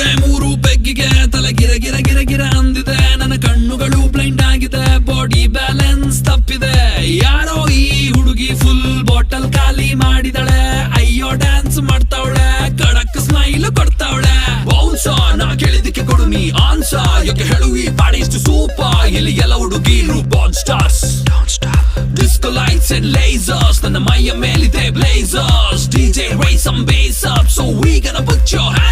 ಮೂರೇ ಮೂರು ಪೆಗ್ಗಿಗೆ ತಲೆ ಗಿರ ಗಿರ ಗಿರ ಗಿರ ಅಂದಿದೆ. ನನ್ನ ಕಣ್ಣುಗಳು ಬ್ಲೈಂಡ್ ಆಗಿದೆ, ಬಾಡಿ ಬ್ಯಾಲೆನ್ಸ್ ತಪ್ಪಿದೆ. ಯಾರೋ ಈ ಹುಡುಗಿ ಫುಲ್ ಬಾಟಲ್ ಖಾಲಿ ಮಾಡಿದಳೆ. ಅಯ್ಯೋ ಡ್ಯಾನ್ಸ್ ಮಾಡ್ತಾವಳೆ, ಕಡಕ್ ಸ್ಮೈಲ್ ಕೊಡ್ತಾವಳೆ. ಬೌನ್ಸ ನಾ ಕೇಳಿದಕ್ಕೆ ಕೊಡು ನೀ ಆನ್ಸ, ಯಾಕೆ ಹೇಳು ಈ ಪಾಡಿ ಇಷ್ಟು ಸೂಪರ್. ಇಲ್ಲಿ ಎಲ್ಲ ಹುಡುಗಿರು ಬಾನ್ stars, disco lights and lasers. ನನ್ನ ಮೈಯ ಮೇಲಿದೆ blazers. DJ raise some bass up, so we gonna put your hands